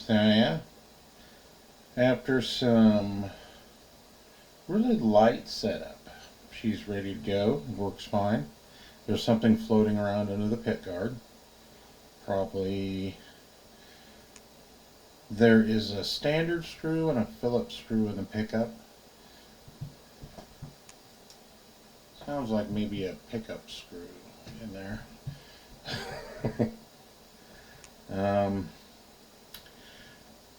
So yeah, after some really light setup, she's ready to go. Works fine. There's something floating around under the pit guard. Probably there is a standard screw and a Phillips screw in the pickup. Sounds like maybe a pickup screw in there.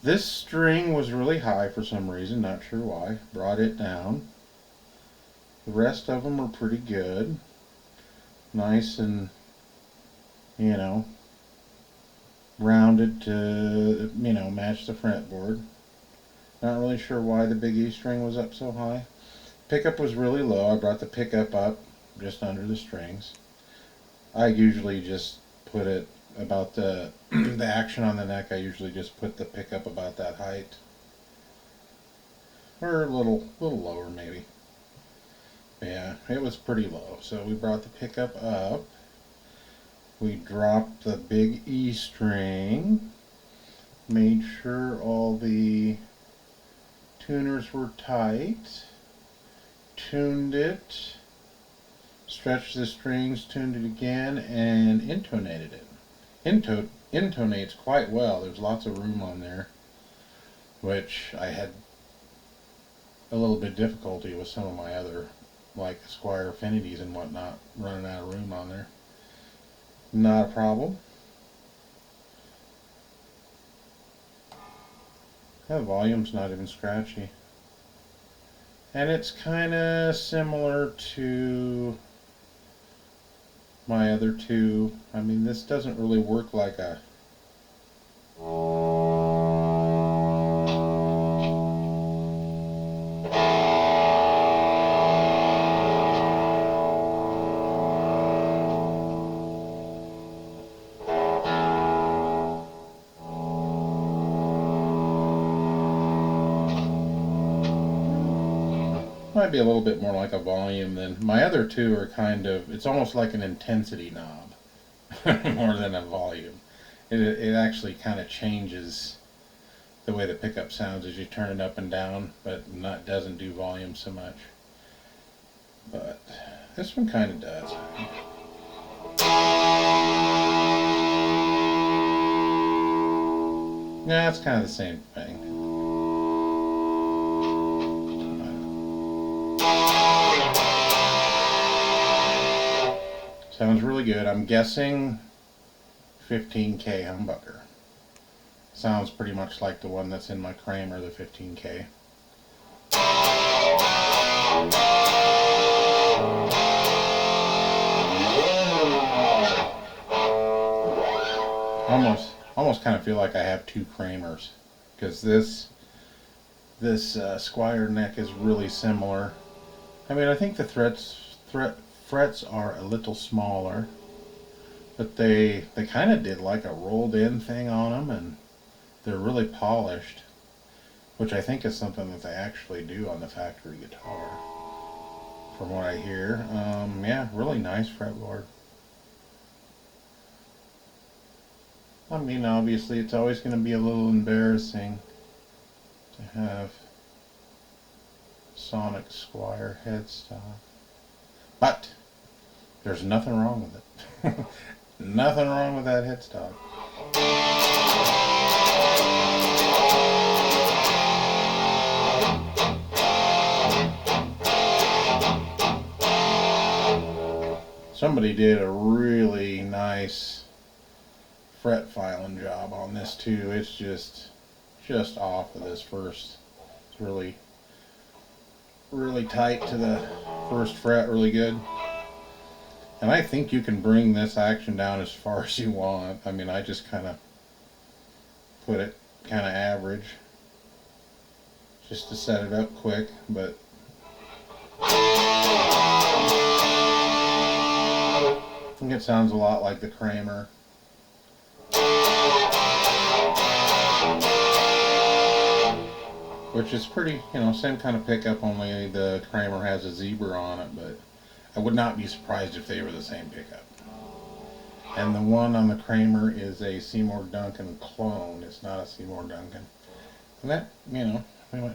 This string was really high for some reason, not sure why. Brought it down. The rest of them are pretty good. Nice and, you know, rounded to, you know, match the fretboard. Not really sure why the big E string was up so high. Pickup was really low. I brought the pickup up just under the strings. I usually just put it about the the action on the neck. I usually just put the pickup about that height, or a little lower maybe. But yeah, it was pretty low. So we brought the pickup up. We dropped the big E string. Made sure all the tuners were tight. Tuned it. Stretched the strings, tuned it again, and intonated it. Intonates quite well. There's lots of room on there, which I had a little bit difficulty with some of my other, like Squire affinities and whatnot, running out of room on there. Not a problem. The volume's not even scratchy. And it's kind of similar to my other two. I mean, this doesn't really work like a might be a little bit more like a volume than my other two are kind of, it's almost like an intensity knob more than a volume. It actually kind of changes the way the pickup sounds as you turn it up and down, but doesn't do volume so much. But this one kind of does. Yeah, it's kind of the same thing. Sounds really good. I'm guessing 15K humbucker. Sounds pretty much like the one that's in my Kramer, the 15K. Almost kind of feel like I have two Kramers, because this Squire neck is really similar. I mean, I think the frets are a little smaller, but they kind of did like a rolled in thing on them, and they're really polished, which I think is something that they actually do on the factory guitar, from what I hear. Yeah, really nice fretboard. I mean, obviously it's always going to be a little embarrassing to have Sonic Squire headstock, but there's nothing wrong with it. Nothing wrong with that headstock. Somebody did a really nice fret filing job on this too. It's just off of this first. It's really tight to the first fret, really good. And I think you can bring this action down as far as you want. I mean, I just kind of put it kind of average just to set it up quick, but I think it sounds a lot like the Kramer. Which is pretty, you know, same kind of pickup, only the Kramer has a zebra on it, but I would not be surprised if they were the same pickup. And the one on the Kramer is a Seymour Duncan clone. It's not a Seymour Duncan. And that, you know,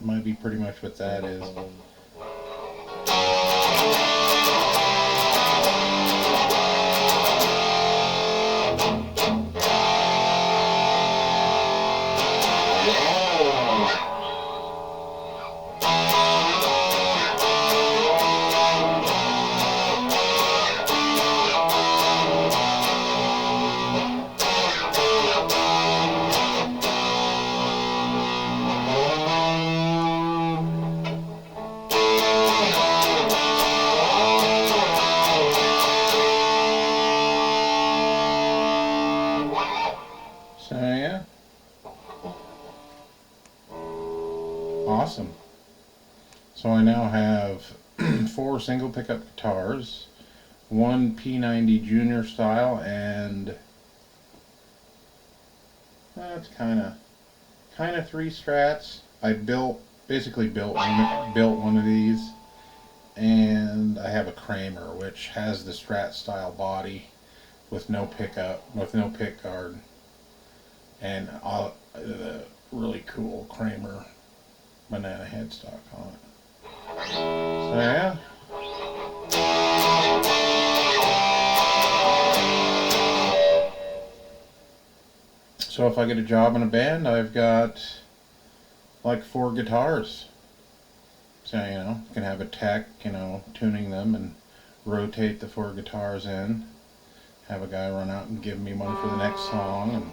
might be pretty much what that is. So yeah, awesome. So I now have 4 single pickup guitars, 1 P90 Junior style, and it's kind of 3 Strats. I basically built one of these, and I have a Kramer which has the Strat style body with no pickup, with no pick guard, and the really cool Kramer banana headstock on it. So yeah. So if I get a job in a band, I've got like 4 guitars. So, you know, can have a tech, you know, tuning them and rotate the 4 guitars in. Have a guy run out and give me one for the next song. And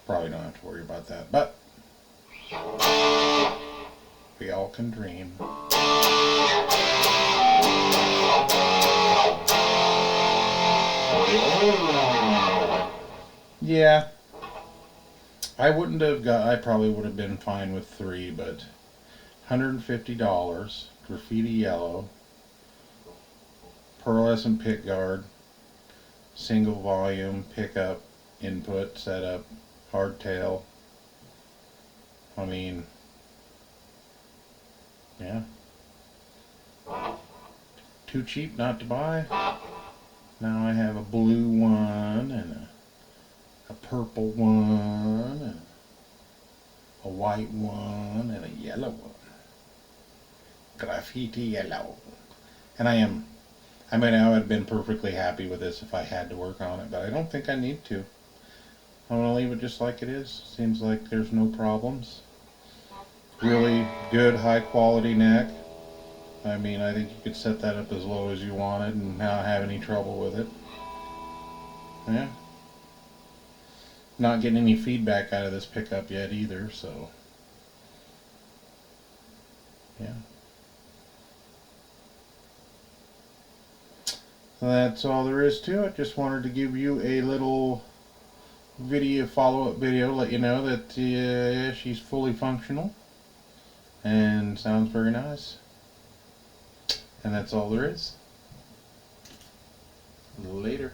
probably don't have to worry about that, but we all can dream. Yeah, I probably would have been fine with 3, but $150, graffiti yellow, pearlescent pick guard, single volume, pickup, input, setup, hardtail. I mean, yeah. Too cheap not to buy. Now I have a blue one and a purple one and a white one and a yellow one. Graffiti yellow. And I mean, I would have been perfectly happy with this if I had to work on it, but I don't think I need to. I'm going to leave it just like it is. Seems like there's no problems. Really good, high quality neck. I mean, I think you could set that up as low as you wanted and not have any trouble with it. Yeah. Not getting any feedback out of this pickup yet either, so yeah. That's all there is to it. Just wanted to give you a little follow-up video, let you know that she's fully functional and sounds very nice. And that's all there is. Later.